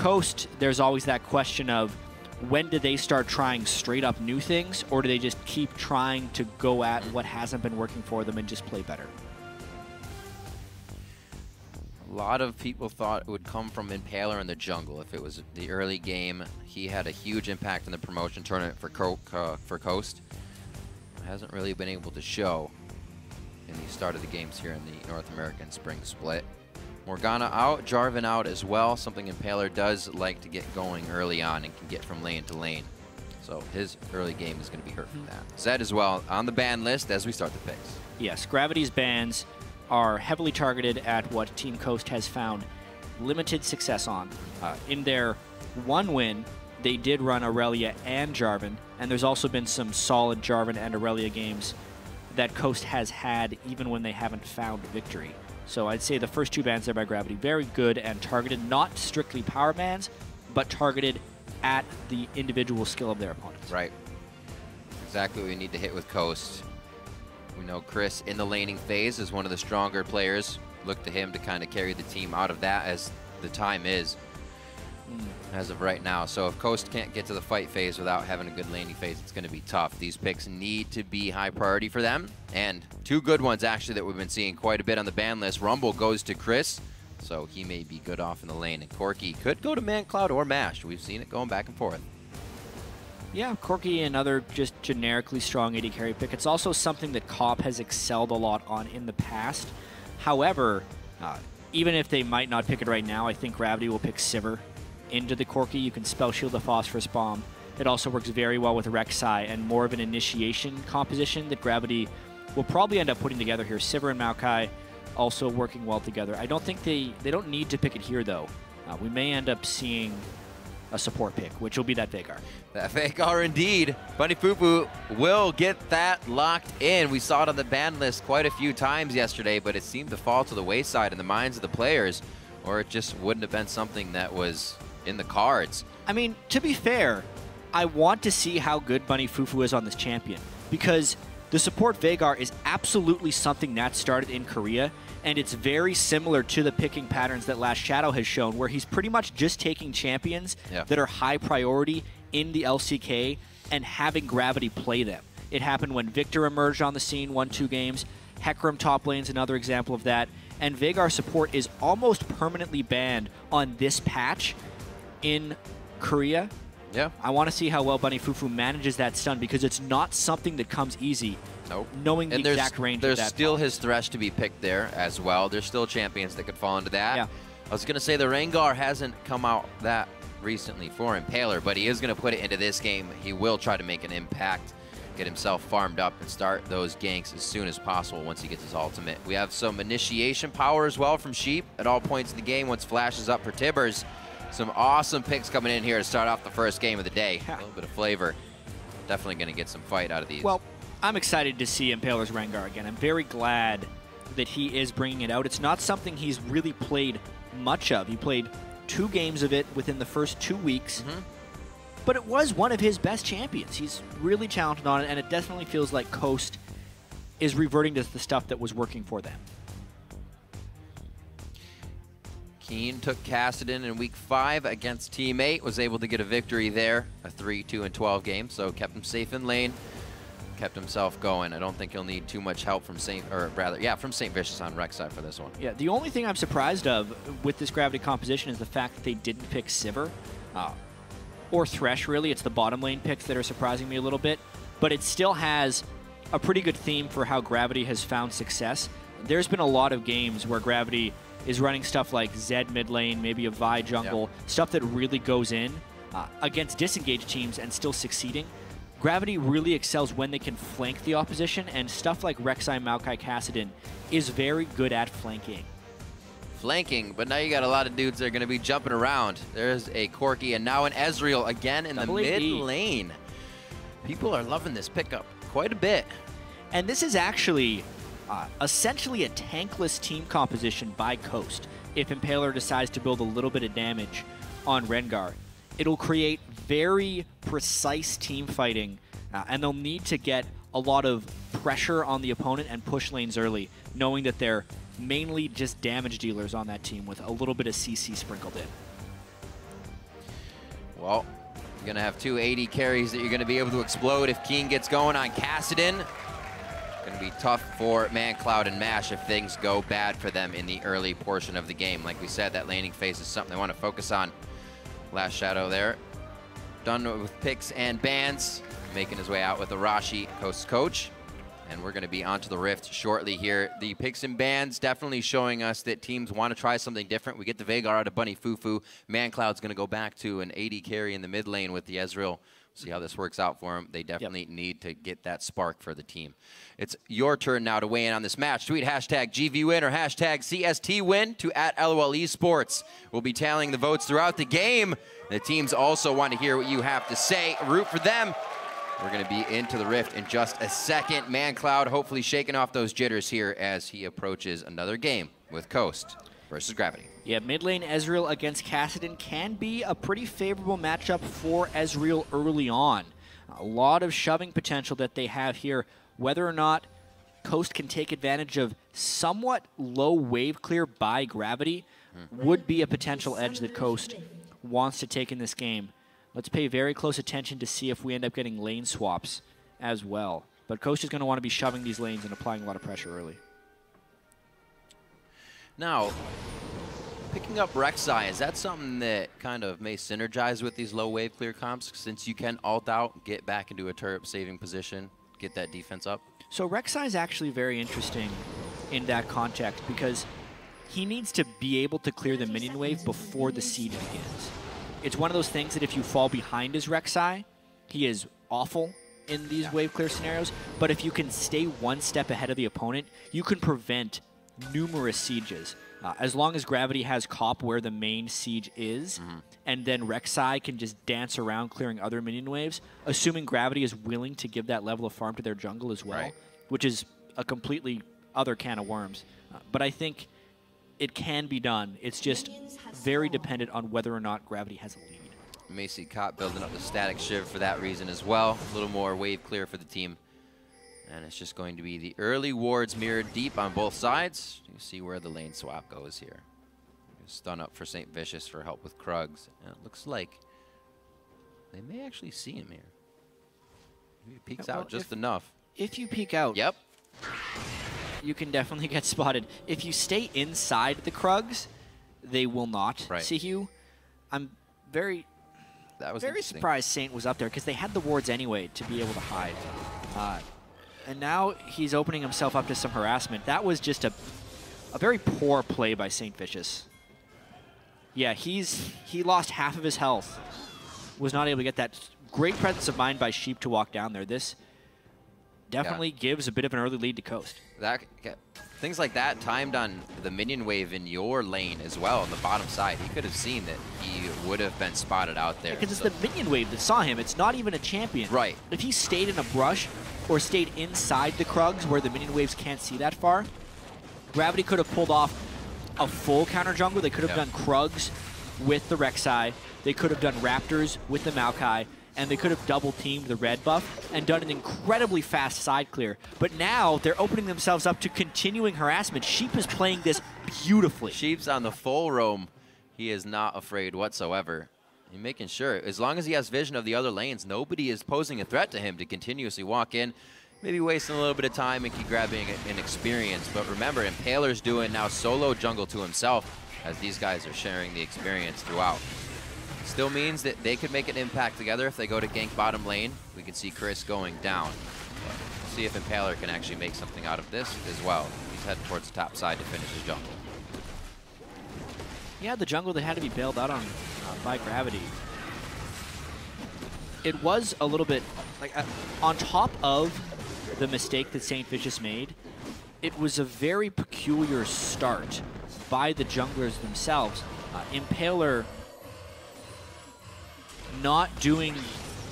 Coast, there's always that question of when do they start trying straight up new things, or do they just keep trying to go at what hasn't been working for them and just play better? A lot of people thought it would come from Impaler in the jungle. If it was the early game, he had a huge impact in the promotion tournament for Coast. Hasn't really been able to show in the start of the games here in the North American Spring Split. Morgana out, Jarvan out as well, something Impaler does like to get going early on and can get from lane to lane. So his early game is going to be hurt from that. Zed as well on the ban list as we start the picks. Yes, Gravity's bans are heavily targeted at what Team Coast has found limited success on. In their one win, they did run Aurelia and Jarvan, and there's also been some solid Jarvan and Aurelia games that Coast has had even when they haven't found victory. So I'd say the first two bans there by Gravity, very good and targeted, not strictly power bans, but targeted at the individual skill of their opponents. Right. Exactly what we need to hit with Coast. We know Cris in the laning phase is one of the stronger players. Look to him to kind of carry the team out of that as the time is as of right now. So if Coast can't get to the fight phase without having a good laning phase, it's going to be tough. These picks need to be high priority for them. And two good ones actually that we've been seeing quite a bit on the ban list. Rumble goes to Cris, so he may be good off in the lane. And Corki could go to Mancloud or Mash. We've seen it going back and forth. Yeah, Corki, another just generically strong AD carry pick. It's also something that Cop has excelled a lot on in the past. However, even if they might not pick it right now, I think Gravity will pick Sivir into the Corki. You can spell shield the Phosphorus Bomb. It also works very well with Rek'Sai and more of an initiation composition that Gravity will probably end up putting together here. Sivir and Maokai also working well together. I don't think they don't need to pick it here, though. We may end up seeing a support pick, which will be that Veigar. That Veigar indeed. Bunny FuFuu will get that locked in. We saw it on the ban list quite a few times yesterday, but it seemed to fall to the wayside in the minds of the players, or it just wouldn't have been something that was in the cards. I mean, to be fair, I want to see how good Bunny FuFuu is on this champion, because the support Veigar is absolutely something that started in Korea, and it's very similar to the picking patterns that Last Shadow has shown, where he's pretty much just taking champions that are high priority in the LCK and having Gravity play them. It happened when Victor emerged on the scene, won 2 games. Hecarim top lane's another example of that. And Veigar support is almost permanently banned on this patch in Korea. Yeah. I want to see how well Bunny FuFuu manages that stun, because it's not something that comes easy. Nope. Knowing the exact range of that. There's still his Thresh to be picked there as well. There's still champions that could fall into that. Yeah. I was going to say the REngar hasn't come out that recently for Impaler, but he is going to put it into this game. He will try to make an impact, get himself farmed up, and start those ganks as soon as possible once he gets his ultimate. We have some initiation power as well from Sheep at all points in the game once Flash is up for Tibbers. Some awesome picks coming in here to start off the first game of the day. A little bit of flavor. Definitely going to get some fight out of these. Well, I'm excited to see Impaler's REngar again. I'm very glad that he is bringing it out. It's not something he's really played much of. He played 2 games of it within the first 2 weeks, but it was one of his best champions. He's really talented on it, and it definitely feels like Coast is reverting to the stuff that was working for them. Keane took Kassadin in week 5 against Team 8, was able to get a victory there, a 3-2-12 game, so kept him safe in lane, kept himself going. I don't think he'll need too much help from from Saintvicious on Rek'Sai for this one. Yeah, the only thing I'm surprised of with this Gravity composition is the fact that they didn't pick Sivir, or Thresh, really. It's the bottom lane picks that are surprising me a little bit, but it still has a pretty good theme for how Gravity has found success. There's been a lot of games where Gravity is running stuff like Zed mid lane, maybe a Vi jungle, stuff that really goes in against disengaged teams and still succeeding. Gravity really excels when they can flank the opposition, and stuff like Rek'Sai, Maokai, Kassadin is very good at flanking. Flanking, but now you got a lot of dudes that are going to be jumping around. There's a Corki and now an Ezreal again in the mid lane. People are loving this pickup quite a bit. And this is actually essentially a tankless team composition by Coast. If Impaler decides to build a little bit of damage on REngar, it'll create very precise team fighting, and they'll need to get a lot of pressure on the opponent and push lanes early, knowing that they're mainly just damage dealers on that team with a little bit of CC sprinkled in. Well, you're going to have 2 AD carries that you're going to be able to explode if Keane gets going on Kassadin. Going to be tough for Mancloud and Mash if things go bad for them in the early portion of the game. Like we said, that laning phase is something they want to focus on. Last Shadow there. Done with picks and bans. Making his way out with Arashi, Coast's coach. And we're going to be onto the Rift shortly here. The picks and bans definitely showing us that teams want to try something different. We get the Veigar out of Bunny FuFuu. Mancloud's going to go back to an AD carry in the mid lane with the Ezreal. See how this works out for them. They definitely need to get that spark for the team. It's your turn now to weigh in on this match. Tweet hashtag GVWin or hashtag CSTWin to @LOL Esports. We'll be tallying the votes throughout the game. The teams also want to hear what you have to say. Root for them. We're going to be into the Rift in just a second. Mancloud hopefully shaking off those jitters here as he approaches another game with Coast versus Gravity. Yeah, mid lane Ezreal against Kassadin can be a pretty favorable matchup for Ezreal early on. A lot of shoving potential that they have here. Whether or not Coast can take advantage of somewhat low wave clear by Gravity would be a potential edge that Coast wants to take in this game. Let's pay very close attention to see if we end up getting lane swaps as well. But Coast is going to want to be shoving these lanes and applying a lot of pressure early. Now, picking up Rek'Sai, is that something that kind of may synergize with these low wave clear comps since you can ult out, get back into a turret saving position, get that defense up? So Rek'Sai is actually very interesting in that context because he needs to be able to clear the minion wave before the siege begins. It's one of those things that if you fall behind as Rek'Sai, he is awful in these wave clear scenarios, but if you can stay one step ahead of the opponent, you can prevent numerous sieges. As long as Gravity has Cop where the main siege is, and then Rek'Sai can just dance around clearing other minion waves, assuming Gravity is willing to give that level of farm to their jungle as well, which is a completely other can of worms. But I think it can be done. It's just very dependent on whether or not Gravity has a lead. You may see Cop building up the static shiv for that reason as well. A little more wave clear for the team. And it's just going to be the early wards mirrored deep on both sides. You see where the lane swap goes here. Stun up for Saintvicious for help with Krugs. And it looks like they may actually see him here. He peeks out just enough. If you peek out, you can definitely get spotted. If you stay inside the Krugs, they will not see you. I'm very surprised Saint was up there because they had the wards anyway to be able to hide. And now he's opening himself up to some harassment. That was just a very poor play by Saintvicious. Yeah, he lost half of his health. Was not able to get that great presence of mind by Sheep to walk down there. This definitely gives a bit of an early lead to Coast. Things like that timed on the minion wave in your lane as well on the bottom side. He could have seen that he would have been spotted out there. Because it's the minion wave that saw him. It's not even a champion. Right. If he stayed in a brush or stayed inside the Krugs where the minion waves can't see that far, Gravity could have pulled off a full counter jungle. They could have done Krugs with the Rek'Sai. They could have done Raptors with the Maokai. And they could have double-teamed the red buff and done an incredibly fast side clear. But now they're opening themselves up to continuing harassment. Sheep is playing this beautifully. Sheep's on the full roam. He is not afraid whatsoever. He's making sure, as long as he has vision of the other lanes, nobody is posing a threat to him to continuously walk in. Maybe wasting a little bit of time and keep grabbing an experience. But remember, Impaler's doing now solo jungle to himself as these guys are sharing the experience throughout. Still means that they could make an impact together if they go to gank bottom lane. We can see Cris going down. We'll see if Impaler can actually make something out of this as well. He's heading towards the top side to finish his jungle. Yeah, the jungle that had to be bailed out on by Gravity. It was a little bit, like, on top of the mistake that Saintvicious made, it was a very peculiar start by the junglers themselves. Impaler not doing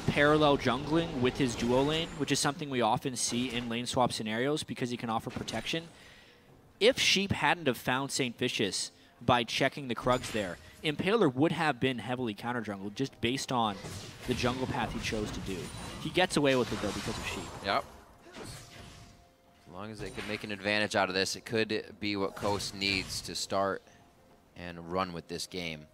parallel jungling with his duo lane, which is something we often see in lane swap scenarios because he can offer protection. If Sheep hadn't have found Saintvicious by checking the Krugs there, Impaler would have been heavily counter jungled just based on the jungle path he chose to do. He gets away with it though because of Sheep. Yep. As long as they can make an advantage out of this, it could be what Coast needs to start and run with this game.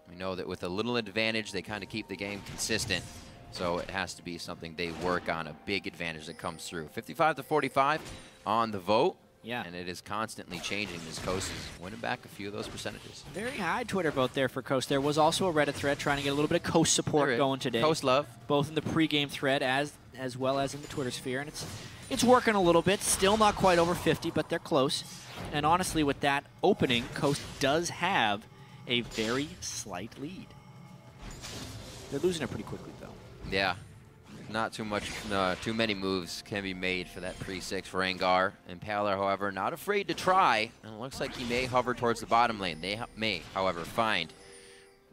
We know that with a little advantage, they kind of keep the game consistent. So it has to be something they work on, a big advantage that comes through. 55 to 45 on the vote. Yeah. And it is constantly changing as Coast is winning back a few of those percentages. Very high Twitter vote there for Coast. There was also a Reddit thread trying to get a little bit of Coast support going today. Coast love. Both in the pregame thread as well as in the Twitter sphere. And it's working a little bit. Still not quite over 50, but they're close. And honestly, with that opening, Coast does have a very slight lead. They're losing it pretty quickly, though. Yeah. Not too much, too many moves can be made for that pre-6 for REngar. Impaler, however, not afraid to try. And it looks like he may hover towards the bottom lane. They may, however, find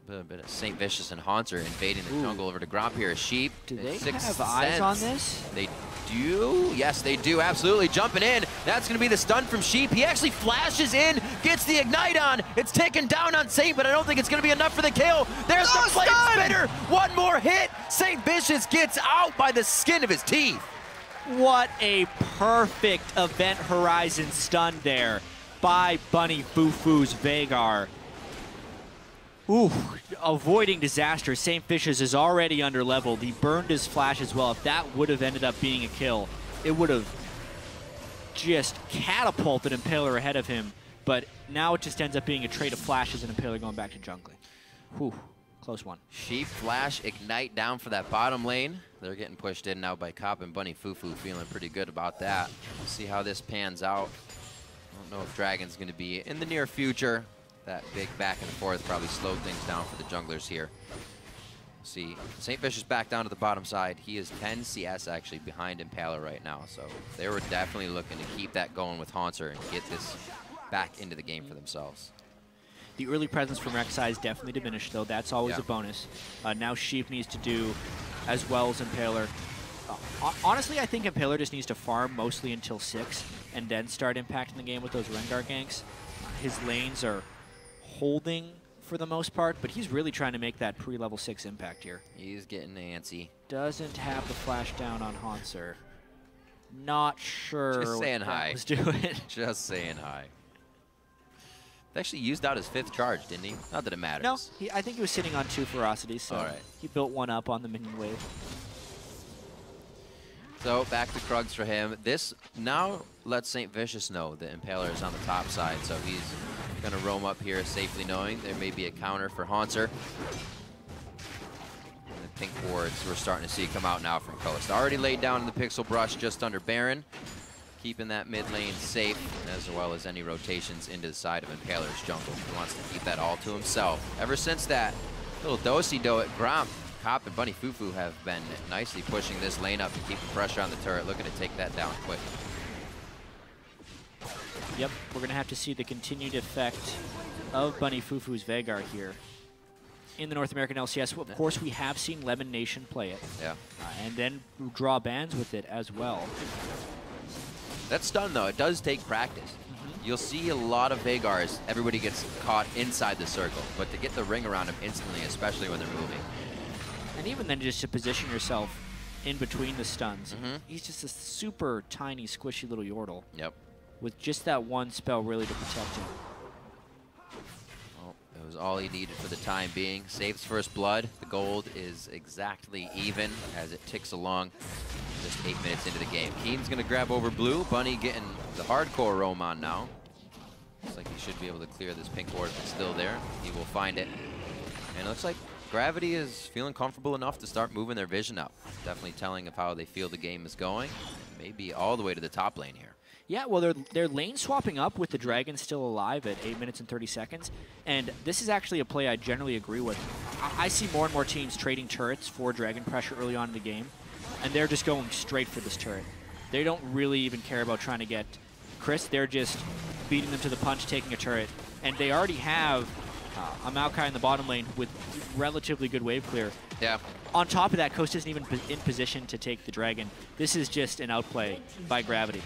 a bit of Saintvicious and Hauntzer invading the jungle over to Gromp here. Sheep. Do they have eyes on this? They do. Yes, they do. Absolutely. Jumping in. That's going to be the stun from Sheep. He actually flashes in, gets the ignite on. It's taken down on Saint, but I don't think it's going to be enough for the kill. There's the flame spitter. One more hit. Saintvicious gets out by the skin of his teeth. What a perfect Event Horizon stun there by Bunny FuFuu's Veigar. Ooh, avoiding disaster. Saintvicious is already under-leveled. He burned his flash as well. If that would have ended up being a kill, it would have just catapulted Impaler ahead of him. But now it just ends up being a trade of flashes and Impaler going back to jungling. Whew, close one. Sheep, flash, ignite down for that bottom lane. They're getting pushed in now by Cop and Bunny FuFuu, feeling pretty good about that. We'll see how this pans out. I don't know if Dragon's going to be in the near future. That big back and forth probably slowed things down for the junglers here. See, Saintvicious back down to the bottom side. He is 10 CS actually behind Impaler right now, so they were definitely looking to keep that going with Hauntzer and get this back into the game for themselves. The early presence from Rek'Sai is definitely diminished, though. That's always a bonus. Now Sheep needs to do as well as Impaler. Honestly, I think Impaler just needs to farm mostly until 6 and then start impacting the game with those REngar ganks. His lanes are holding for the most part, but he's really trying to make that pre-level 6 impact here. He's getting antsy. Doesn't have the flash down on Hauntzer. Not sure Just saying what hi. that was doing. Just saying hi. He actually used out his 5th charge, didn't he? Not that it matters. No, I think he was sitting on 2 ferocities, so he built one up on the minion wave. So back to Krugs for him. This now lets Saintvicious know that Impaler is on the top side, so he's going to roam up here safely knowing there may be a counter for Hauntzer. And the pink wards we're starting to see come out now from Coast. Already laid down in the Pixel Brush just under Baron, keeping that mid lane safe, as well as any rotations into the side of Impaler's jungle. He wants to keep that all to himself. Ever since that little do-si-do at Gromp, Cop and Bunny FuFuu have been nicely pushing this lane up and keeping pressure on the turret, looking to take that down quick. Yep, we're going to have to see the continued effect of Bunny FuFuu's Veigar here in the North American LCS. Of course, we have seen Lemon Nation play it. Yeah. And then draw bans with it as well. That stun, though, it does take practice. You'll see a lot of Veigars, everybody gets caught inside the circle, but to get the ring around him instantly, especially when they're moving. And even then, just to position yourself in between the stuns. He's just a super tiny, squishy little Yordle. Yep. With just that one spell really to protect him. Well, it was all he needed for the time being. Saves first blood. The gold is exactly even as it ticks along. Just 8 minutes into the game. Keane's going to grab over blue. Bunny getting the hardcore roam on now. Looks like he should be able to clear this pink ward if it's still there. He will find it. And it looks like Gravity is feeling comfortable enough to start moving their vision up. Definitely telling of how they feel the game is going. Maybe all the way to the top lane here. Yeah, well, they're lane swapping up with the Dragon still alive at 8 minutes and 30 seconds. And this is actually a play I generally agree with. I see more and more teams trading turrets for Dragon pressure early on in the game. And they're just going straight for this turret. They don't really even care about trying to get Cris. They're just beating them to the punch, taking a turret. And they already have a Maokai in the bottom lane with relatively good wave clear. Yeah. On top of that, Coast isn't even in position to take the Dragon. This is just an outplay by Gravity.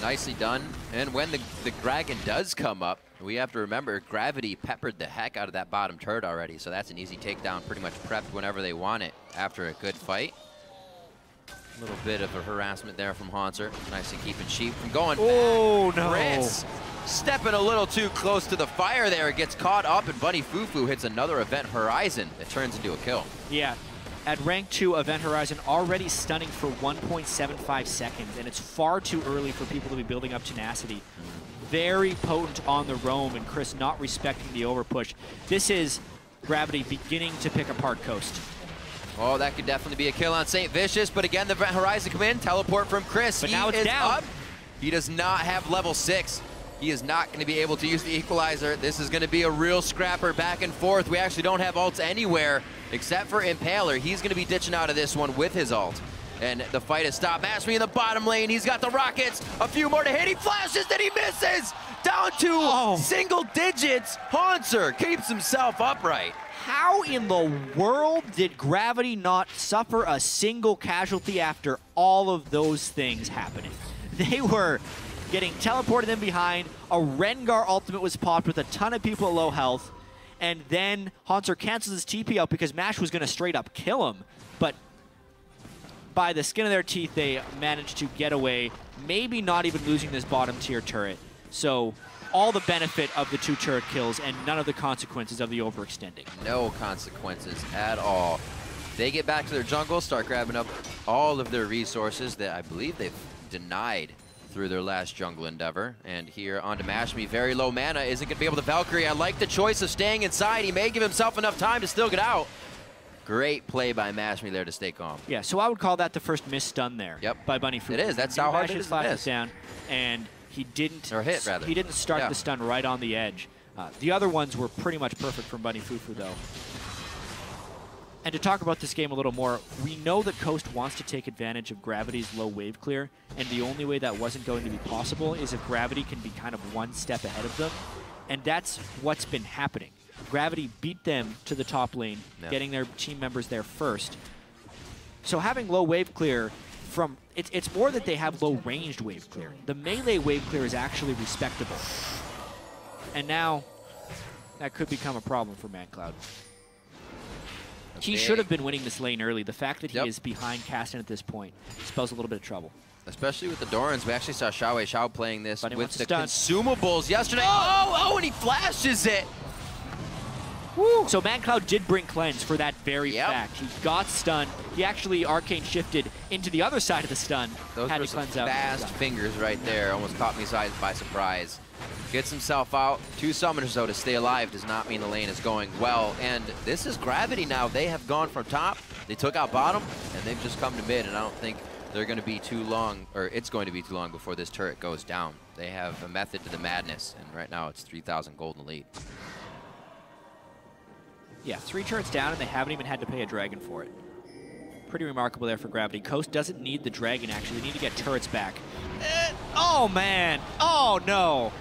Nicely done. And when the Dragon does come up, we have to remember Gravity peppered the heck out of that bottom turret already, so that's an easy takedown, pretty much prepped whenever they want it after a good fight. A little bit of a harassment there from Hauntzer. Nicely keeping Sheep from going Oh, back. no. Cris stepping a little too close to the fire there. Gets caught up, and Bunny FuFuu hits another Event Horizon that turns into a kill. Yeah. At rank 2, Event Horizon already stunning for 1.75 seconds, and it's far too early for people to be building up tenacity. Very potent on the roam, and Cris not respecting the overpush. This is Gravity beginning to pick apart Coast. Oh, that could definitely be a kill on Saintvicious, but again, the Event Horizon come in, teleport from Cris. But now it's down. Up. He does not have level 6. He is not going to be able to use the Equalizer. This is going to be a real scrapper back and forth. We actually don't have ults anywhere except for Impaler. He's going to be ditching out of this one with his ult. And the fight has stopped. Mashmi in the bottom lane. He's got the rockets. A few more to hit. He flashes, then he misses. Down to single digits. Hauntzer keeps himself upright. How in the world did Gravity not suffer a single casualty after all of those things happening? They were getting teleported in behind. A REngar ultimate was popped with a ton of people at low health. And then Hauntzer cancels his TP out because Mash was going to straight up kill him. But by the skin of their teeth, they managed to get away, maybe not even losing this bottom tier turret. So all the benefit of the 2 turret kills and none of the consequences of the overextending. No consequences at all. They get back to their jungle, start grabbing up all of their resources that I believe they've denied through their last jungle endeavor. And here onto Mashmi, very low mana, isn't going to be able to Valkyrie. I like the choice of staying inside. He may give himself enough time to still get out. Great play by Mashmi there to stay calm. Yeah, so I would call that the first miss stun there by Bunny FuFuu. It is. That's how hard it is to miss. Down, and he didn't, or hit, rather. He didn't start the stun right on the edge. The other ones were pretty much perfect from Bunny FuFuu, though. And to talk about this game a little more, we know that Coast wants to take advantage of Gravity's low wave clear, and the only way that wasn't going to be possible is if Gravity can be kind of one step ahead of them, and that's what's been happening. Gravity beat them to the top lane, getting their team members there first. So having low wave clear from, it's more that they have low ranged wave clear. The melee wave clear is actually respectable. And now, that could become a problem for Mancloud. He should have been winning this lane early. The fact that he is behind Kassadin at this point spells a little bit of trouble. Especially with the Dorans. We actually saw Xiao playing this with the stun. consumables yesterday. And he flashes it. Woo. So Mancloud did bring cleanse for that very fact. He got stunned. He actually arcane shifted into the other side of the stun. Those were some fast fingers right there. Almost caught me by surprise. Gets himself out. 2 summoners, though, to stay alive does not mean the lane is going well. And this is Gravity now. They have gone from top. They took out bottom, and they've just come to mid. And I don't think they're going to be too long, or it's going to be too long before this turret goes down. They have a method to the madness, and right now it's 3,000 gold in the lead. Yeah, 3 turrets down, and they haven't even had to pay a dragon for it. Pretty remarkable there for Gravity. Coast doesn't need the dragon, actually. They need to get turrets back. Oh, man. Oh, no.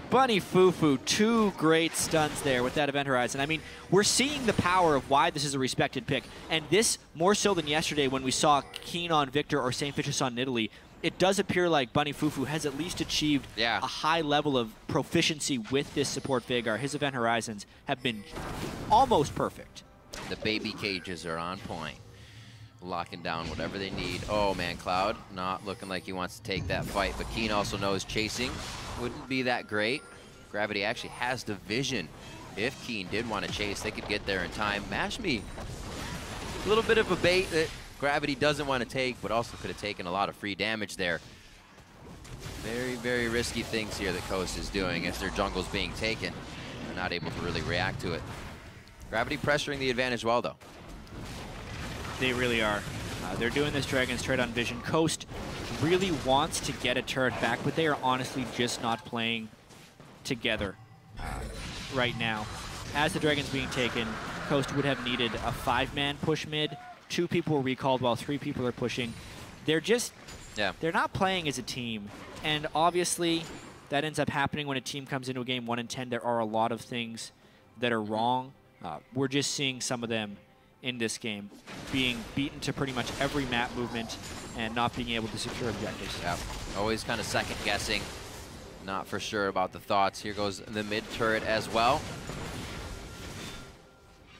Bunny FuFuu, 2 great stuns there with that Event Horizon. I mean, we're seeing the power of why this is a respected pick. And this, more so than yesterday when we saw Keane on Victor or Saintvicious on Nidalee, it does appear like Bunny FuFuu has at least achieved a high level of proficiency with this support Veigar. His Event Horizons have been almost perfect. The baby cages are on point. Locking down whatever they need. Oh, Mancloud not looking like he wants to take that fight, but Keane also knows chasing wouldn't be that great. Gravity actually has the vision. If Keane did want to chase, they could get there in time. Mashmi, a little bit of a bait that Gravity doesn't want to take, but also could have taken a lot of free damage there. Very, very risky things here that Coast is doing as their jungle's being taken. They're not able to really react to it. Gravity pressuring the advantage well, though. They really are. They're doing this Dragon's Turret on Vision. Coast really wants to get a turret back, but they are honestly just not playing together right now. As the Dragon's being taken, Coast would have needed a 5-man push mid. 2 people were recalled while 3 people are pushing. They're just, they're not playing as a team. And obviously, that ends up happening when a team comes into a game 1 in 10. There are a lot of things that are wrong. We're just seeing some of them in this game, being beaten to pretty much every map movement and not being able to secure objectives. Yeah, always kind of second guessing, not for sure about the thoughts. Here goes the mid turret as well.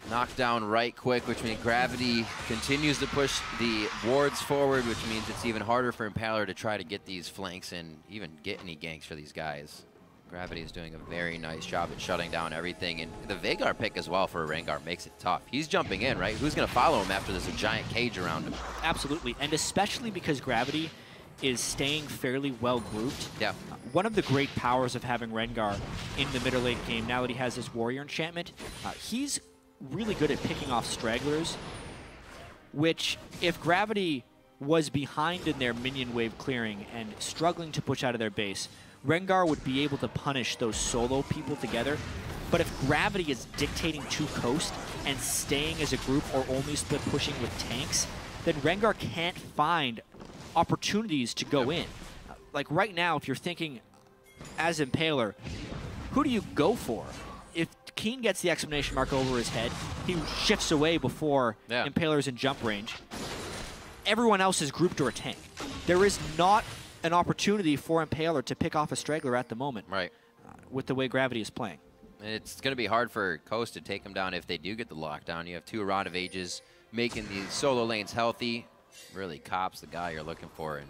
Knockdown right quick, which means Gravity continues to push the wards forward, which means it's even harder for Impaler to try to get these flanks and even get any ganks for these guys. Gravity is doing a very nice job at shutting down everything, and the Veigar pick as well for REngar makes it tough. He's jumping in, right? Who's going to follow him after there's a giant cage around him? Absolutely, and especially because Gravity is staying fairly well grouped. Yeah. One of the great powers of having REngar in the middle late game, now that he has this warrior enchantment, he's really good at picking off stragglers, which if Gravity was behind in their minion wave clearing and struggling to push out of their base, REngar would be able to punish those solo people together. But if Gravity is dictating to Coast and staying as a group or only split pushing with tanks, then REngar can't find opportunities to go in. Like right now, if you're thinking as Impaler, who do you go for? If Keane gets the exclamation mark over his head, he shifts away before Impaler's in jump range. Everyone else is grouped or a tank. There is not an opportunity for Impaler to pick off a straggler at the moment. Right. With the way Gravity is playing. It's going to be hard for Coast to take him down if they do get the lockdown. You have 2 Rod of Ages making the solo lanes healthy. Really, Cop's the guy you're looking for, and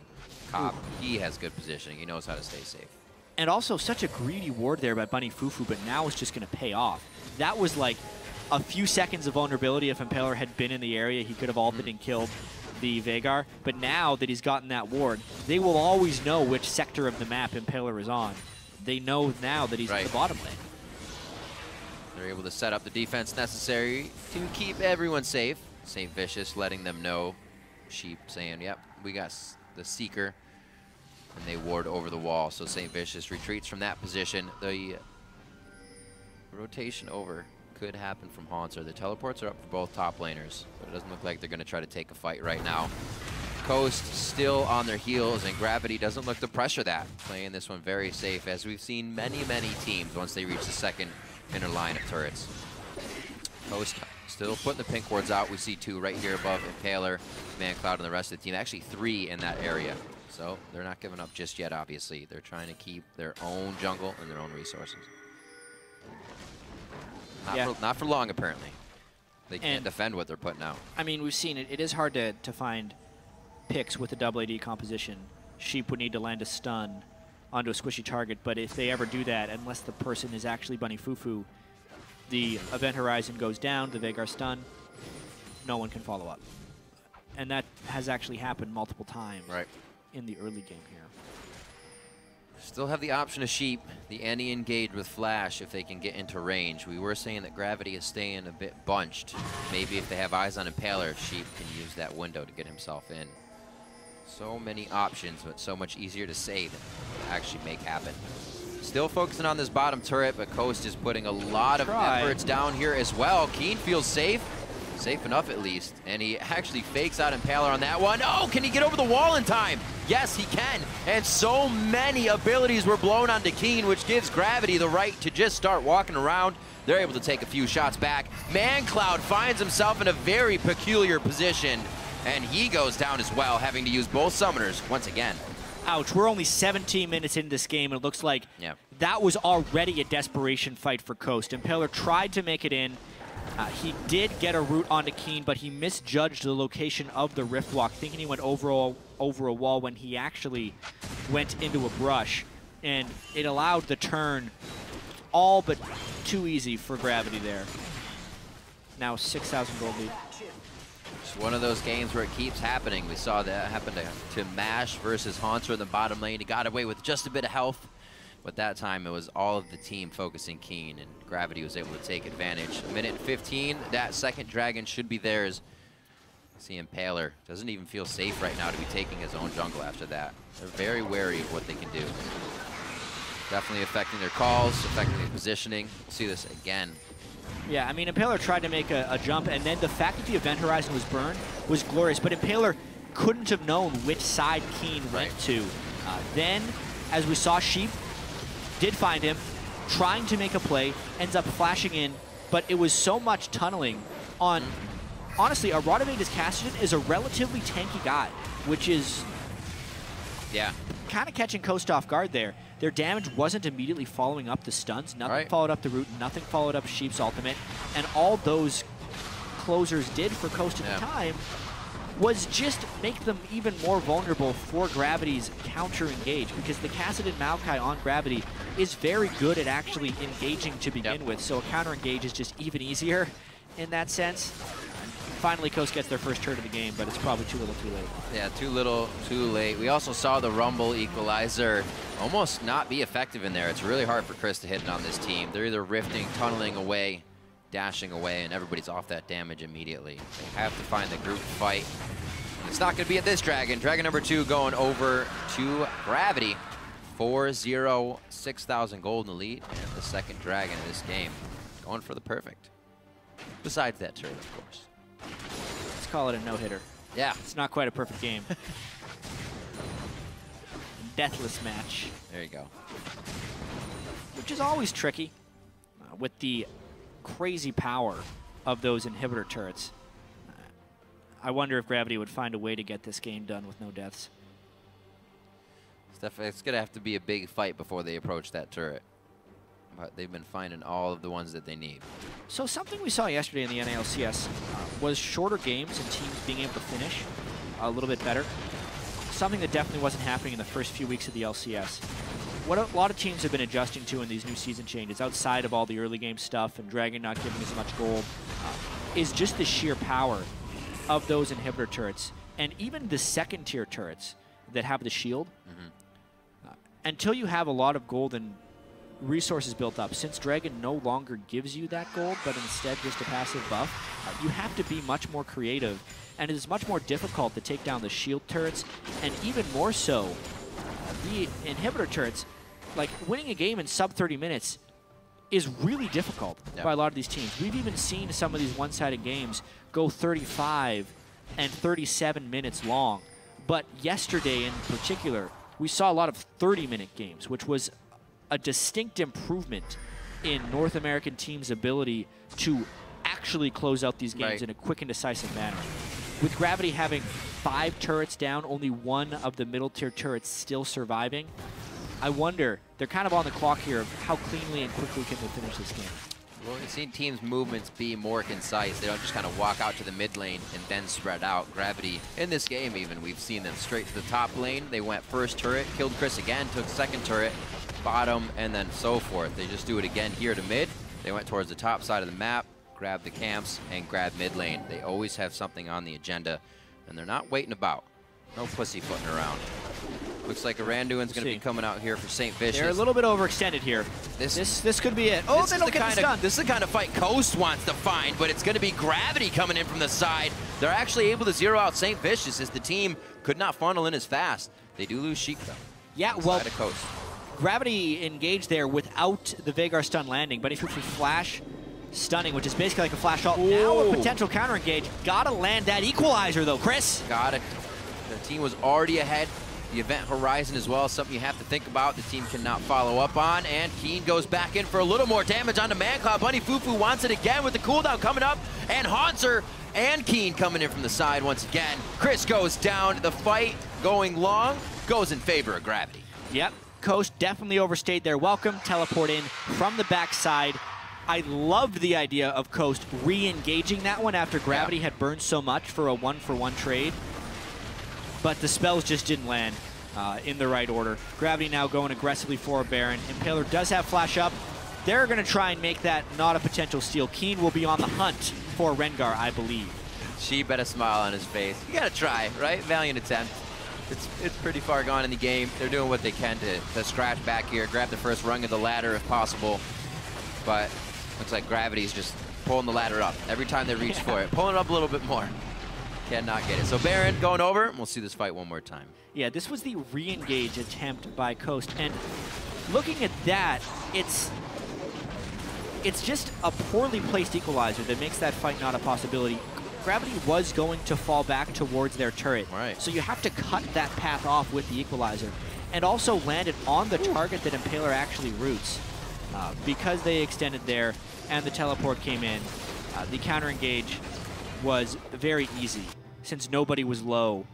Cop, he has good positioning. He knows how to stay safe. And also such a greedy ward there by Bunny FuFuu, but now it's just going to pay off. That was like a few seconds of vulnerability. If Impaler had been in the area, he could have ulted and killed the Veigar. But now that he's gotten that ward, they will always know which sector of the map Impaler is on. They know now that he's in the bottom lane. They're able to set up the defense necessary to keep everyone safe. Saintvicious letting them know. Sheep saying, yep, we got the Seeker. And they ward over the wall, so Saintvicious retreats from that position. The rotation over could happen from Hauntzer. The teleports are up for both top laners, but it doesn't look like they're going to try to take a fight right now. Coast still on their heels, and Gravity doesn't look to pressure that. Playing this one very safe, as we've seen many, many teams once they reach the second inner line of turrets. Coast still putting the pink wards out. We see 2 right here above Impaler, Mancloud, and the rest of the team. Actually 3 in that area. So they're not giving up just yet, obviously. They're trying to keep their own jungle and their own resources. Not for long, apparently. They can't defend what they're putting out. I mean, we've seen it. It is hard to find picks with a double AD composition. Sheep would need to land a stun onto a squishy target, but if they ever do that, unless the person is actually Bunny FuFuu, the event horizon goes down, the Veigar stun, no one can follow up. And that has actually happened multiple times. Right. In the early game here. Still have the option of Sheep, the anti-engage with Flash if they can get into range. We were saying that Gravity is staying a bit bunched. Maybe if they have eyes on Impaler, Sheep can use that window to get himself in. So many options, but so much easier to say than actually make happen. Still focusing on this bottom turret, but Coast is putting a lot of efforts down here as well. Keane feels safe. Safe enough, at least. And he actually fakes out Impaler on that one. Oh, can he get over the wall in time? Yes, he can. And so many abilities were blown onto Keane, which gives Gravity the right to just start walking around. They're able to take a few shots back. Mancloud finds himself in a very peculiar position, and he goes down as well, having to use both summoners once again. Ouch, we're only 17 minutes into this game, and it looks like that was already a desperation fight for Coast. Impaler tried to make it in. He did get a route onto Keane, but he misjudged the location of the Rift Walk, thinking he went over a wall when he actually went into a brush. And it allowed the turn all but too easy for Gravity there. Now 6,000 gold lead. It's one of those games where it keeps happening. We saw that happen to Mash versus Hauntzer in the bottom lane. He got away with just a bit of health. But that time, it was all of the team focusing Keane, and Gravity was able to take advantage. A minute 15, that second dragon should be theirs. See Impaler doesn't even feel safe right now to be taking his own jungle after that. They're very wary of what they can do. Definitely affecting their calls, affecting their positioning. We'll see this again. Yeah, I mean, Impaler tried to make a jump, and then the fact that the event horizon was burned was glorious, but Impaler couldn't have known which side Keane went to. Then, as we saw, Sheep did find him, trying to make a play, ends up flashing in, but it was so much tunneling on... Honestly, a Rodavade's Kassadin is a relatively tanky guy, which is kind of catching Coast off guard there. Their damage wasn't immediately following up the stuns. Nothing followed up the root, nothing followed up Sheep's ultimate, and all those closers did for Coast at the time was just make them even more vulnerable for Gravity's counter engage, because the Kassadin Maokai on Gravity is very good at actually engaging to begin with, so a counter engage is just even easier in that sense. Finally, Coast gets their first turret of the game, but it's probably too little too late. Yeah, too little too late. We also saw the Rumble Equalizer almost not be effective in there. It's really hard for Cris to hit it on this team. They're either rifting, tunneling away, dashing away, and everybody's off that damage immediately. They have to find the group fight. It's not going to be at this Dragon. Dragon number 2 going over to Gravity. 4-0, 6,000 gold in the lead, and the second Dragon in this game. Going for the perfect. Besides that turret, of course. Let's call it a no-hitter. Yeah. It's not quite a perfect game. Deathless match. There you go. Which is always tricky with the crazy power of those inhibitor turrets. I wonder if Gravity would find a way to get this game done with no deaths. It's going to have to be a big fight before they approach that turret. But they've been finding all of the ones that they need. So something we saw yesterday in the NALCS was shorter games and teams being able to finish a little bit better. Something that definitely wasn't happening in the first few weeks of the LCS. What a lot of teams have been adjusting to in these new season changes, outside of all the early game stuff and Dragon not giving as much gold, is just the sheer power of those inhibitor turrets. And even the second tier turrets that have the shield, until you have a lot of gold and resources built up, since Dragon no longer gives you that gold, but instead just a passive buff, you have to be much more creative, and it is much more difficult to take down the shield turrets, and even more so, the inhibitor turrets. Like, winning a game in sub 30 minutes is really difficult by a lot of these teams. We've even seen some of these one-sided games go 35 and 37 minutes long, but yesterday in particular, we saw a lot of 30-minute games, which was a distinct improvement in North American teams' ability to actually close out these games in a quick and decisive manner. With Gravity having 5 turrets down, only 1 of the middle tier turrets still surviving, I wonder, they're kind of on the clock here of how cleanly and quickly can they finish this game. Well, we've seen teams' movements be more concise. They don't just kind of walk out to the mid lane and then spread out. Gravity, in this game even, we've seen them straight to the top lane. They went first turret, killed Cris again, took second turret, bottom, and then so forth. They just do it again here to mid. They went towards the top side of the map, grabbed the camps, and grabbed mid lane. They always have something on the agenda, and they're not waiting about. No pussyfooting around. Looks like Aranduin's going to be coming out here for Saintvicious. They're a little bit overextended here. This could be it. Oh, they don't get the stun. This is the kind of fight Coast wants to find, but it's going to be Gravity coming in from the side. They're actually able to zero out Saintvicious as the team could not funnel in as fast. They do lose Sheik, though. Yeah, well, Gravity engaged there without the Veigar stun landing, but if you flash stunning, which is basically like a flash ult, now a potential counter engage. Gotta land that equalizer, though, Cris. Got it. The team was already ahead. The event horizon as well, something you have to think about. The team cannot follow up on, and Keane goes back in for a little more damage onto Mancloud. Bunny FuFuu wants it again with the cooldown coming up, and Hauntzer and Keane coming in from the side once again. Cris goes down. The fight going long goes in favor of Gravity. Yep, Coast definitely overstayed their welcome. Teleport in from the backside. I loved the idea of Coast re-engaging that one after Gravity had burned so much for a one-for-one trade. But the spells just didn't land in the right order. Gravity now going aggressively for a Baron. Impaler does have flash up. They're going to try and make that not a potential steal. Keane will be on the hunt for REngar, I believe. She bet a smile on his face. You got to try, right? Valiant attempt. It's pretty far gone in the game. They're doing what they can to scratch back here, grab the first rung of the ladder if possible. But looks like Gravity's just pulling the ladder up every time they reach for it. Pulling it up a little bit more. Cannot get it. So Baron going over, and we'll see this fight one more time. Yeah, this was the re-engage attempt by Coast, and looking at that, it's just a poorly placed equalizer that makes that fight not a possibility. Gravity was going to fall back towards their turret, so you have to cut that path off with the equalizer, and also land it on the target that Impaler actually roots. Because they extended there and the teleport came in, the counter engage was very easy. Since nobody was low,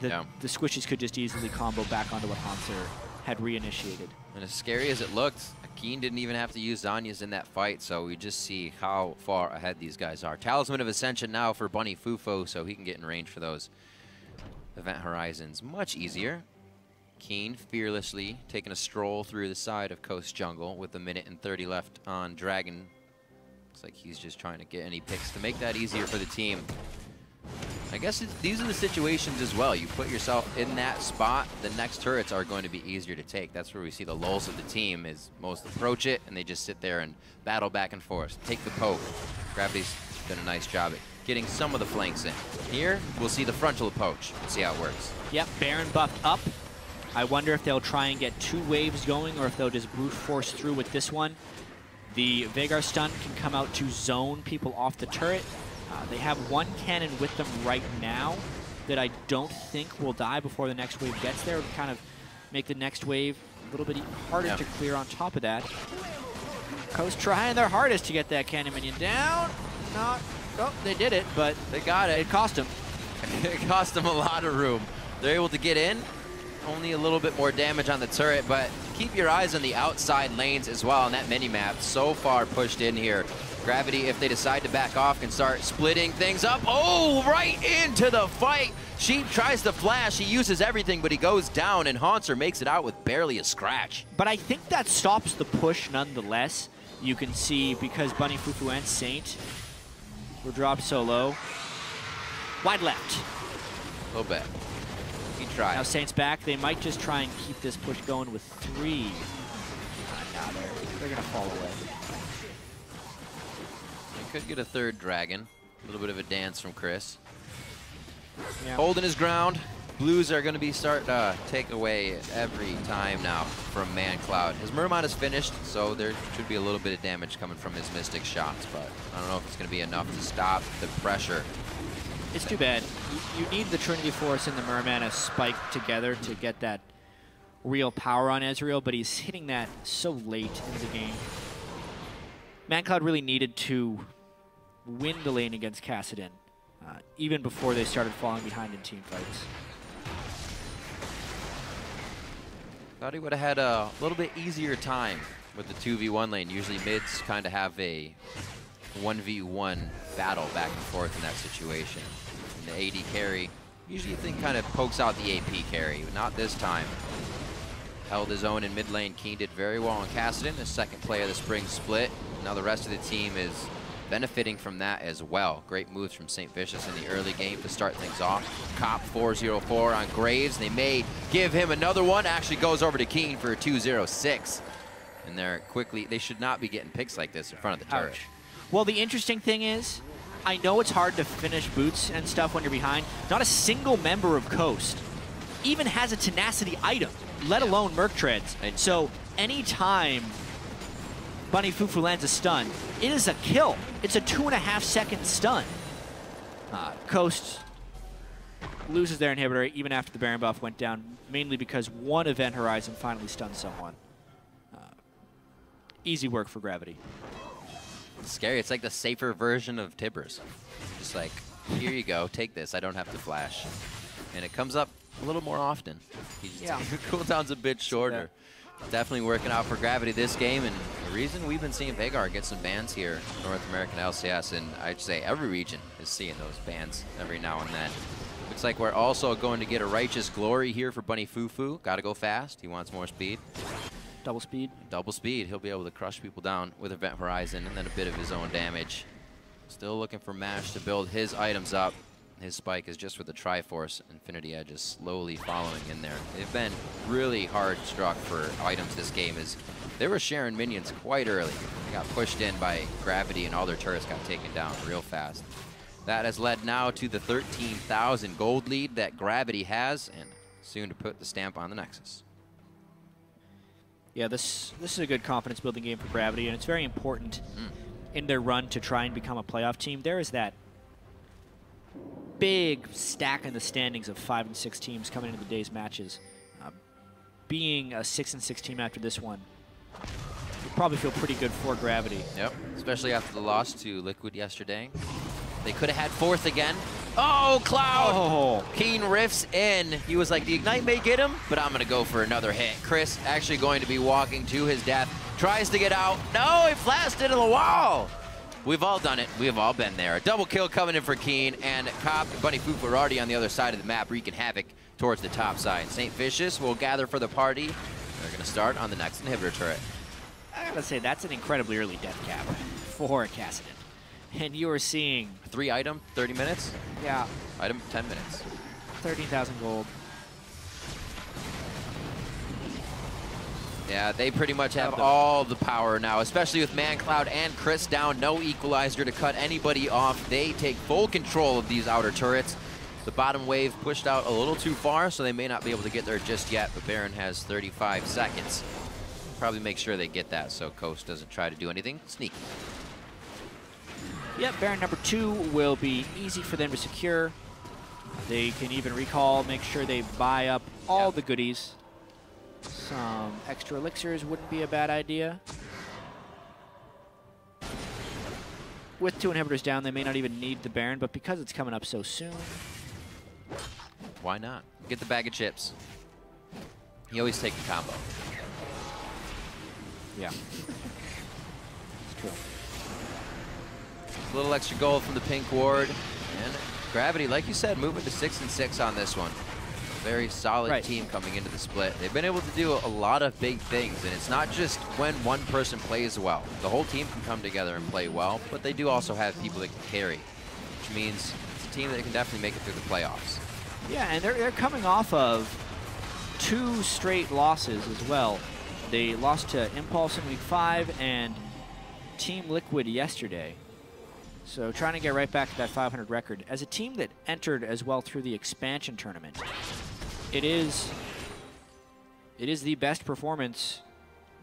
the squishes could just easily combo back onto what Hauntzer had reinitiated. And as scary as it looked, Keane didn't even have to use Zhonya's in that fight, so we just see how far ahead these guys are. Talisman of Ascension now for Bunny FuFuu, so he can get in range for those event horizons much easier. Keane fearlessly taking a stroll through the side of Coast Jungle with a minute and 30 left on Dragon. Looks like he's just trying to get any picks to make that easier for the team. I guess these are the situations as well. You put yourself in that spot, the next turrets are going to be easier to take. That's where we see the lulls of the team is most approach it, and they just sit there and battle back and forth. Take the poke. Gravity's done a nice job at getting some of the flanks in. Here, we'll see the frontal approach and see how it works. Yep, Baron buffed up. I wonder if they'll try and get 2 waves going or if they'll just brute force through with this one. The Veigar stun can come out to zone people off the turret. They have 1 cannon with them right now that I don't think will die before the next wave gets there. It would kind of make the next wave a little bit harder to clear on top of that. Coast trying their hardest to get that cannon minion down. Not, oh, they did it, but they got it. It cost them. It cost them a lot of room. They're able to get in. Only a little bit more damage on the turret, but keep your eyes on the outside lanes as well on that mini-map. So far pushed in here. Gravity, if they decide to back off, can start splitting things up. Oh, right into the fight. Sheep tries to flash. He uses everything, but he goes down, and Hauntzer makes it out with barely a scratch. But I think that stops the push nonetheless. You can see because Bunny, FuFuu, and Saint were dropped so low. Wide left. A little bit. He tried. Now Saint's back. They might just try and keep this push going with 3. Now they're going to fall away. Could get a 3rd dragon. A little bit of a dance from Cris. Yeah. Holding his ground. Blues are going to be starting to take away every time now from Mancloud. His Murmot is finished, so there should be a little bit of damage coming from his Mystic shots, but I don't know if it's going to be enough to stop the pressure. It's too bad. You need the Trinity Force and the Merman spike together to get that real power on Ezreal, but he's hitting that so late in the game. Mancloud really needed to win the lane against Kassadin, even before they started falling behind in team fights. Thought he would have had a little bit easier time with the 2v1 lane. Usually mids kind of have a 1v1 battle back and forth in that situation. And the AD carry, usually you think kind of pokes out the AP carry, but not this time. Held his own in mid lane. Keane did very well on Kassadin, the 2nd play of the spring split. Now the rest of the team is benefiting from that as well. Great moves from Saintvicious in the early game to start things off. Cop 404 on Graves. They may give him another one. Actually goes over to Keane for a 206. And they're quickly, they should not be getting picks like this in front of the turret. Ouch. Well, the interesting thing is, I know it's hard to finish boots and stuff when you're behind. Not a single member of Coast even has a tenacity item, let alone Merc Treads. And so anytime Bunny FuFuu lands a stun, it is a kill. It's a 2.5-second stun. Coast loses their inhibitor even after the Baron buff went down, mainly because 1 event horizon finally stunned someone. Easy work for Gravity. It's scary. It's like the safer version of Tibbers. Just like, here you go, take this. I don't have to flash. And it comes up a little more often. Cooldown's a bit shorter. Definitely working out for Gravity this game, and the reason we've been seeing Veigar get some bans here, North American LCS, and I'd say every region is seeing those bans every now and then. Looks like we're also going to get a Righteous Glory here for Bunny FuFuu. Got to go fast. He wants more speed. Double speed. Double speed. He'll be able to crush people down with Event Horizon and then a bit of his own damage. Still looking for Mash to build his items up. His spike is just with the Triforce. Infinity Edge is slowly following in there. They've been really hard struck for items this game, as they were sharing minions quite early. They got pushed in by Gravity and all their turrets got taken down real fast. That has led now to the 13,000 gold lead that Gravity has, and soon to put the stamp on the Nexus. Yeah, this is a good confidence building game for Gravity, and it's very important in their run to try and become a playoff team. There is that big stack in the standings of 5 and 6 teams coming into the day's matches. Being a 6 and 6 team after this one, you probably feel pretty good for Gravity. Yep, especially after the loss to Liquid yesterday. They could have had 4th again. Oh, Cloud! Oh. Keane riffs in. He was like, the Ignite may get him, but I'm going to go for another hit. Cris actually going to be walking to his death. tries to get out. No, he flashed into the wall. We've all done it. We've all been there. A double kill coming in for Keane, and Cop and Bunny FuFuu are already on the other side of the map, wreaking havoc towards the top side. Saintvicious will gather for the party. They're going to start on the next inhibitor turret. I gotta say, that's an incredibly early death cap for Kassadin. And you are seeing... 3 item, 30 minutes? Yeah. Item, 10 minutes. 13,000 gold. Yeah, they pretty much have all the power now, especially with Mancloud and Cris down. No equalizer to cut anybody off. They take full control of these outer turrets. The bottom wave pushed out a little too far, so they may not be able to get there just yet, but Baron has 35 seconds. Probably make sure they get that so Coast doesn't try to do anything sneaky. Yep, Baron number 2 will be easy for them to secure. They can even recall, make sure they buy up all the goodies. Some extra elixirs wouldn't be a bad idea. With 2 inhibitors down, they may not even need the Baron, but because it's coming up so soon... Why not? Get the bag of chips. You always take the combo. Yeah. It's true. A little extra gold from the pink ward. And Gravity, like you said, moving to 6-6 on this one. A very solid team coming into the split. They've been able to do a lot of big things, and it's not just when one person plays well. The whole team can come together and play well, but they do also have people that can carry, which means it's a team that can definitely make it through the playoffs. Yeah, and they're coming off of 2 straight losses as well. They lost to Impulse in week 5 and Team Liquid yesterday. So trying to get right back to that 500 record. As a team that entered as well through the expansion tournament, it is the best performance.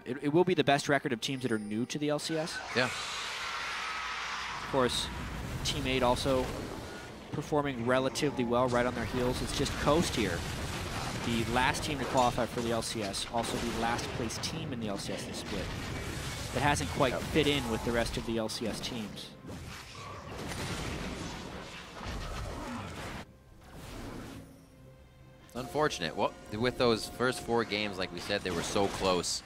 It will be the best record of teams that are new to the LCS. Yeah. Of course, Team 8 also performing relatively well right on their heels. It's just Coast here, the last team to qualify for the LCS, also the last place team in the LCS this split, that hasn't quite fit in with the rest of the LCS teams. Unfortunate. Well, with those first 4 games, like we said, they were so close.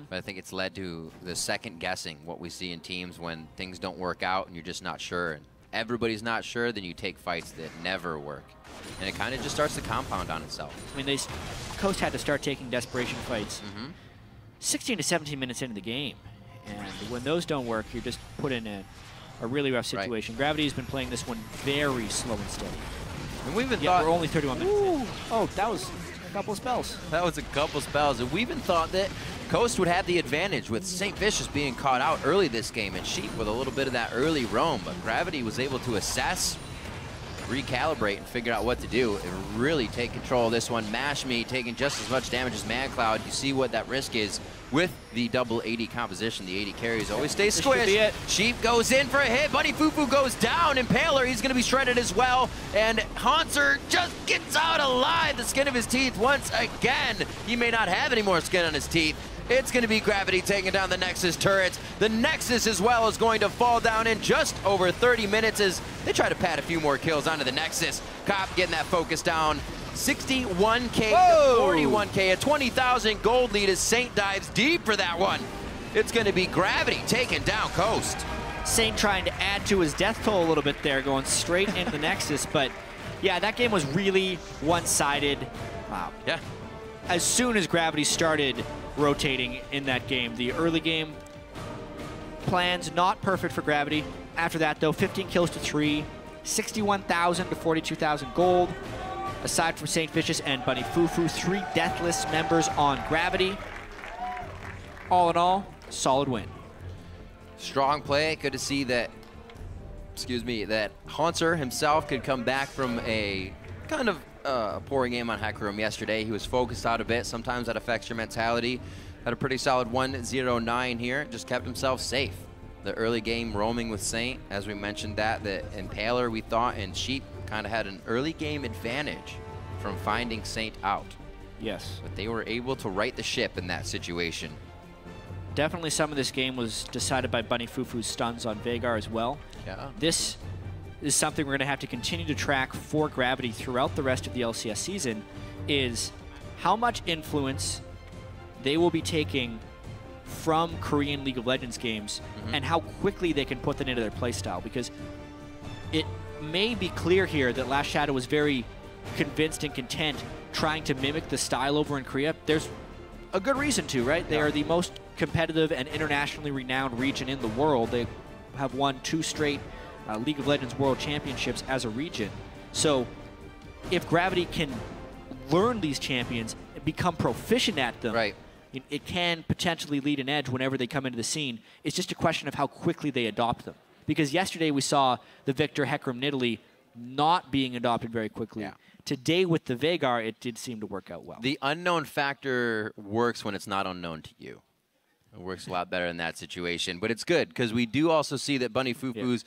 But I think it's led to the second guessing, what we see in teams when things don't work out and you're just not sure. And everybody's not sure, then you take fights that never work. And it kind of just starts to compound on itself. I mean, Coast had to start taking desperation fights 16 to 17 minutes into the game. And when those don't work, you're just put in a really rough situation. Gravity's been playing this one very slow and steady. And we even thought we're only 31 minutes in. Oh, that was a couple of spells. That was a couple spells. And we even thought that Coast would have the advantage with Saintvicious being caught out early this game and Sheep with a little bit of that early roam. But Gravity was able to assess, recalibrate, and figure out what to do and really take control of this one. Mash Me taking just as much damage as Mancloud. You see what that risk is with the double AD composition. The AD carries always stay squished. Sheep goes in for a hit. Bunny FuFuu goes down. Impaler, he's going to be shredded as well. And Hauntzer just gets out alive. The skin of his teeth once again. He may not have any more skin on his teeth. It's going to be Gravity taking down the Nexus turrets. The Nexus as well is going to fall down in just over 30 minutes as they try to pad a few more kills onto the Nexus. Cop getting that focus down. 61K to 41K, a 20,000 gold lead as Saint dives deep for that one. It's going to be Gravity taking down Coast. Saint trying to add to his death toll a little bit there, going straight into the Nexus. But yeah, that game was really one-sided. Wow. Yeah. As soon as Gravity started rotating in that game, the early game plans not perfect for Gravity. After that, though, 15 kills to 3, 61,000 to 42,000 gold. Aside from Saintvicious and Bunny FuFuu, 3 deathless members on Gravity. All in all, solid win. Strong play. Good to see that, that Hauntzer himself could come back from a kind of poor game on Hack Room yesterday. He was focused out a bit. Sometimes that affects your mentality. Had a pretty solid 1-0-9 here. Just kept himself safe. The early game roaming with Saint, as we mentioned that, the Impaler we thought and Sheep kind of had an early game advantage from finding Saint out. Yes. But they were able to right the ship in that situation. Definitely some of this game was decided by Bunny FuFuu's stuns on Veigar as well. Yeah. This is something we're going to have to continue to track for Gravity throughout the rest of the LCS season, is how much influence they will be taking from Korean League of Legends games and how quickly they can put that into their playstyle. Because it may be clear here that Last Shadow was very convinced and content trying to mimic the style over in Korea. There's a good reason to, right? They are the most competitive and internationally renowned region in the world. They have won 2 straight League of Legends World Championships as a region. So if Gravity can learn these champions and become proficient at them, it can potentially lead an edge whenever they come into the scene. It's just a question of how quickly they adopt them. Because yesterday we saw the Victor Hecarim Nidalee not being adopted very quickly. Today with the Veigar, it did seem to work out well. The unknown factor works when it's not unknown to you. It works a lot better in that situation. But it's good, because we do also see that Bunny FuFuu's,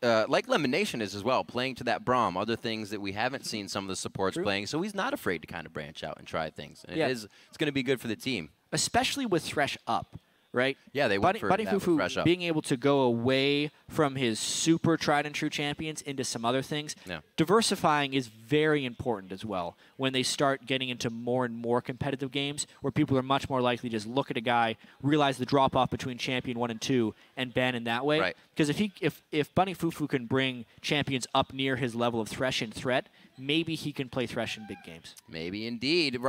like Lemon Nation is as well, playing to that Braum, other things that we haven't seen some of the supports playing. So he's not afraid to kind of branch out and try things. And it's going to be good for the team. Especially with Thresh up, right? Yeah, they went for Bunny that with FuFuu Thresh up. being able to go away from his super tried and true champions into some other things. Diversifying is very important as well when they start getting into more and more competitive games where people are much more likely to just look at a guy, realize the drop off between champion 1 and 2, and ban in that way. Because if Bunny FuFuu can bring champions up near his level of Thresh and threat, maybe he can play Thresh in big games. Maybe indeed.